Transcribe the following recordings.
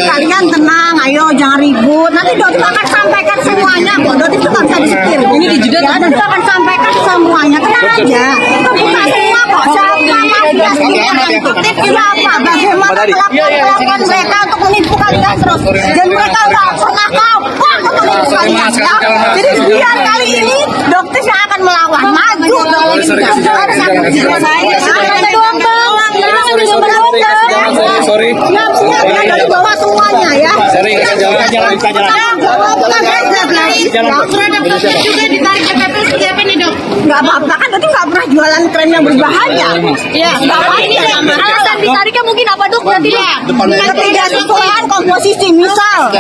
kalian tenang, ayo jangan ribut. Nanti Doti akan sampaikan semuanya kok. Doti itu nggak bisa disetir. Ini di jeda. Doti akan sampaikan semuanya. Tenang aja. Itu buka semua kok. Selama dia sendiri yang aktif itu apa? Bagaimana kelakuan mereka untuk menipu kalian terus. Dan mereka nggak pernah kapok untuk menipu kalian. Jadi biar kali ini Doti yang akan melawan. Maju Doti. Sorry. Siap, dari bawah semuanya ya. Nggak apa-apa kan, Doti nggak pernah jualan krem yang berbahaya. Iya. Alasan ditariknya mungkin apa dok? Berarti ketidaksesuaian komposisi, misal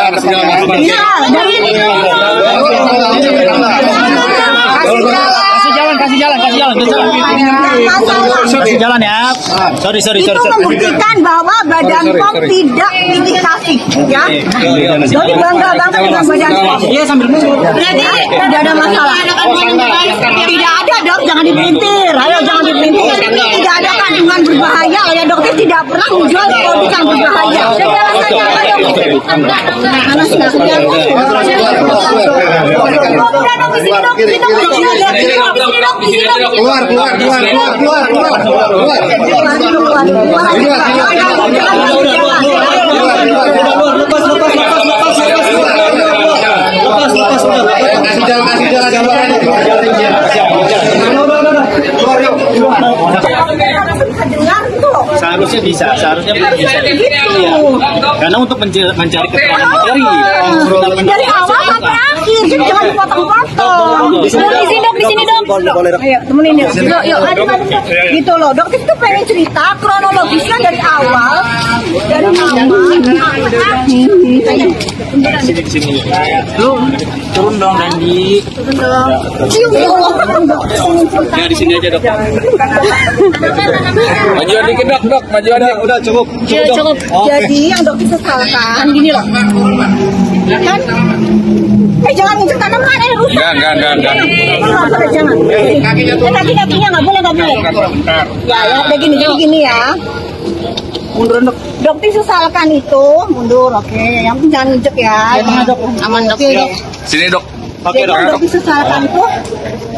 dari kasih jalan ya. Sorry. Itu membuktikan bahwa Badan POM tidak indikasi, ya. Jadi bangga banget dengan Badan POM. Iya sambil Berarti tidak ada masalah. Tidak ada dok, jangan dipelintir. Ayo jangan dipelintir. Tidak ada kandungan berbahaya. Ya dokter tidak pernah menjual produk yang berbahaya. Seharusnya bisa. Karena untuk mencari keterangan dari awal sampai akhir, jadi jangan dipotong-potong. Di sini dong. Ayo temenin yuk. Yuk, gitu loh. Dokter itu pengen cerita kronologisnya dari awal, dari sini. Lu turun dong Dandi. cium Ya di sini aja dok. Majuan dikit dok, majuan dikit. Udah cukup. Jadi yang dokter sesalkan gini loh, kan? Jangan injek tanaman, rusak. Enggak. Jangan. Kakinya nggak boleh. Ya, kayak gini ya. Mundur dok. Dokter sesalkan itu mundur, oke. Yang penting jangan injek ya. Aman dok. Sini dok. Jadi dokter sesalkan itu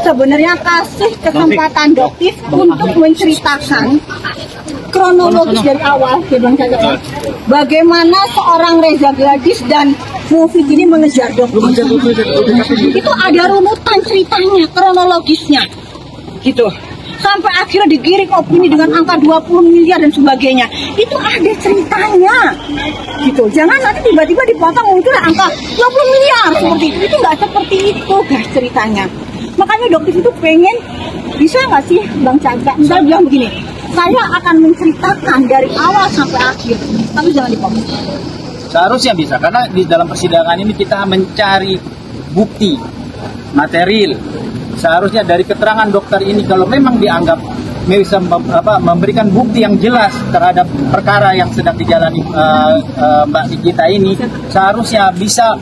sebenarnya kasih kesempatan dokter untuk menceritakan kronologis dari awal, bagaimana seorang Reza Gladys dan Mufid ini mengejar dokter. Itu ada runutan ceritanya, kronologisnya, gitu. Sampai akhirnya digiring opini dengan angka 20 miliar dan sebagainya. Itu ada ceritanya, gitu. Jangan nanti tiba-tiba dipotong muncul angka 20 miliar seperti itu. Itu nggak seperti itu, guys, ceritanya. Makanya dokter itu pengen, bisa nggak sih Bang Chandra, misalnya bilang begini, saya akan menceritakan dari awal sampai akhir, tapi jangan dipotong. Seharusnya bisa, karena di dalam persidangan ini kita mencari bukti material. Seharusnya dari keterangan dokter ini kalau memang dianggap bisa memberikan bukti yang jelas terhadap perkara yang sedang dijalani Mbak Nikita ini, seharusnya bisa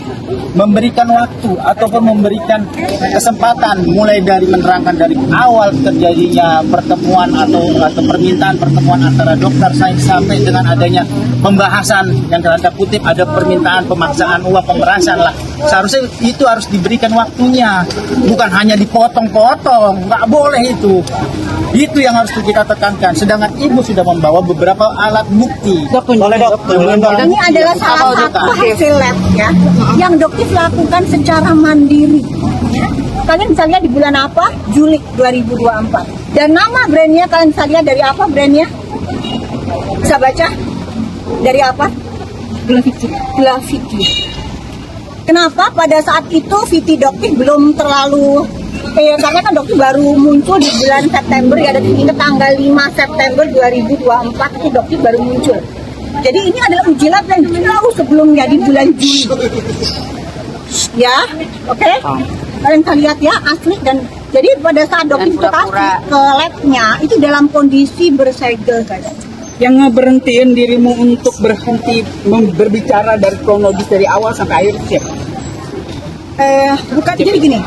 memberikan waktu ataupun memberikan kesempatan mulai dari menerangkan dari awal terjadinya pertemuan atau permintaan pertemuan antara dokter sains sampai dengan adanya pembahasan yang tanda kutip ada permintaan pemaksaan uang pemerasan lah. Seharusnya itu harus diberikan waktunya, bukan hanya dipotong-potong, nggak boleh itu. Itu yang harus kita tekankan. Sedangkan ibu sudah membawa beberapa alat bukti. Boleh dok. Ini adalah salah satu hasil lab ya, yang dokter lakukan secara mandiri. Kalian bisa lihat di bulan apa? Juli 2024. Dan nama brandnya kalian bisa lihat dari apa brandnya? Bisa baca? Dari apa? Glaviti. Kenapa pada saat itu Viti Dokter belum terlalu karena kan dokter baru muncul di bulan September ya, dari ini tanggal 5 September 2024 itu dokter baru muncul. Jadi ini adalah uji lab yang jauh sebelumnya di bulan Juli. Ya, oke? Kalian bisa lihat ya asli, dan jadi pada saat dokter itu kasih ke labnya itu dalam kondisi bersegel guys. Yang ngeberhentiin dirimu untuk berhenti berbicara dari kronologis dari awal sampai akhir siapa? Bukan, jadi gini.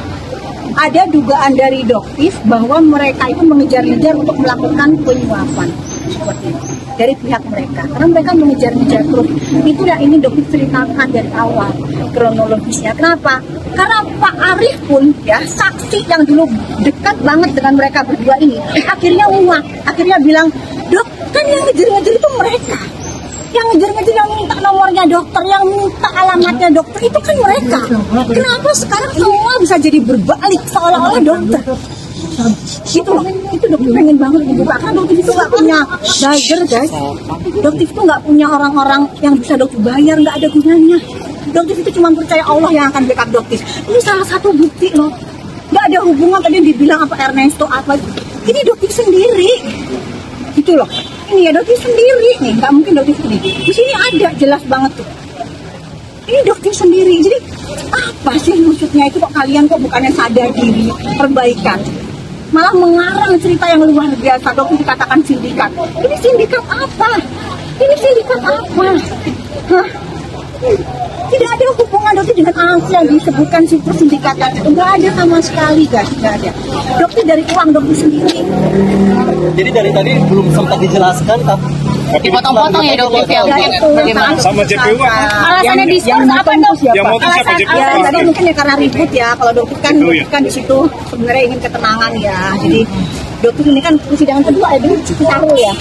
Ada dugaan dari dokter bahwa mereka itu mengejar-ngejar untuk melakukan penyuapan. seperti itu dari pihak mereka, karena mereka mengejar-ngejar terus. Itu yang ingin dokter ceritakan dari awal kronologisnya. Kenapa? Karena Pak Arif pun ya, saksi yang dulu dekat banget dengan mereka berdua ini, akhirnya muak, akhirnya bilang, dok, kan yang ngejar-ngejar itu mereka, yang ngejar-ngejar, yang minta nomornya dokter, yang minta alamatnya dokter, itu kan mereka. Kenapa sekarang semua bisa jadi berbalik seolah-olah dokter? Gitu loh, itu dokter pengen banget dibuka, karena dokter itu nggak punya dagger, guys. Dokter itu nggak punya orang-orang yang bisa dokter bayar, nggak ada gunanya. Dokter itu cuma percaya Allah yang akan backup dokter. Ini salah satu bukti loh. Nggak ada hubungan tadi dibilang apa Ernesto apa. Ini dokter sendiri. Gitu loh. Ini ya dokter sendiri nih, nggak mungkin dokter sendiri. Di sini ada jelas banget tuh. Ini dokter sendiri. Jadi apa sih maksudnya itu, kok kalian kok bukannya sadar diri, perbaikan, malah mengarang cerita yang luar biasa. Dokter dikatakan sindikat. Ini sindikat apa? Ini sindikat apa? Hah? Tidak ada hubungan dokter dengan angka yang disebutkan situ sindikatan itu, nggak ada sama sekali, guys, nggak ada. Dokter dari uang dokter sendiri. Jadi dari tadi belum sempat dijelaskan, tapi Dipotong-potong ya dokter ya. Sama JPU Alasannya diskors apa dok? Yang mau tuh siapa JPU? Ya tadi mungkin ya karena ribut ya. Kalau dokter kan, kan di situ sebenarnya ingin ketenangan ya. Jadi dokter ini kan persidangan kedua ya, dulu Saru ya.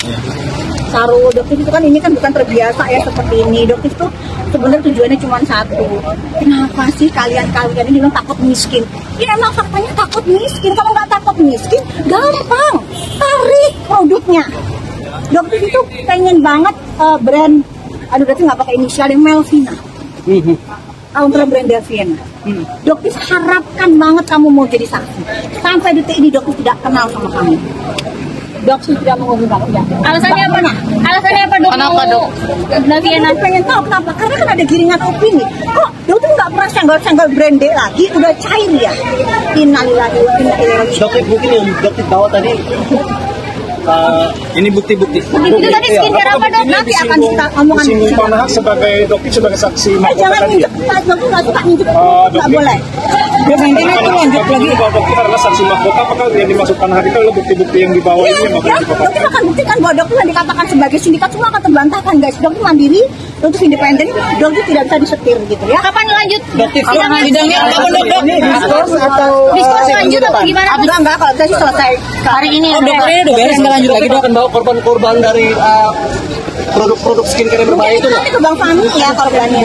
Saru dokter itu kan ini kan bukan terbiasa ya seperti ini. Dokter itu sebenarnya tujuannya cuma satu. Kenapa sih kalian ini bilang takut miskin? Ya emang faktanya takut miskin. Kalau nggak takut miskin, gampang tarik produknya. Dokter itu pengen banget brand, aduh berarti nggak pakai inisial, yang Melvina. Kalau brand Delvina. Dokter harapkan banget kamu mau jadi saksi. Sampai detik ini dokter tidak kenal sama kamu. Dokter tidak menghubungi kamu. Alasannya apa? Alasannya apa dok? Kenapa dok? Delvina pengen tahu kenapa? Karena kan ada giringan opini. Kok dokter nggak pernah senggol-senggol brand D lagi? Udah cair ya. Innalillahi wa inna ilaihi raji'un. dokter mungkin yang dokter bawa tadi Ini bukti-bukti. Itu tadi skincare apa dok? Nanti akan kita omongan. Singgung Panahan sebagai dokter sebagai saksi mahkota Jangan tadi ya? nginjek, dokter nggak suka nginjek, nggak dokter. boleh. Nanti lanjut lagi. Bahwa dokter adalah saksi mahkota, apakah yang dimaksud Panahan itu adalah bukti-bukti yang dibawa ini yang Ya, dokter akan buktikan bahwa dokter yang dikatakan sebagai sindikat semua akan terbantahkan, guys. Dokter mandiri, dokter independen, dokter tidak bisa disetir gitu ya. Kapan lanjut? Sidangnya kapan dok? Diskors atau Diskors lanjut atau gimana? enggak, kalau saya sih selesai Hari ini ya. Dokter ini udah beres, nggak lanjut lagi dok? akan bawa korban-korban dari produk-produk skincare yang berbahaya itu nggak? Nanti ke Bang Fahmi ya kalau berani.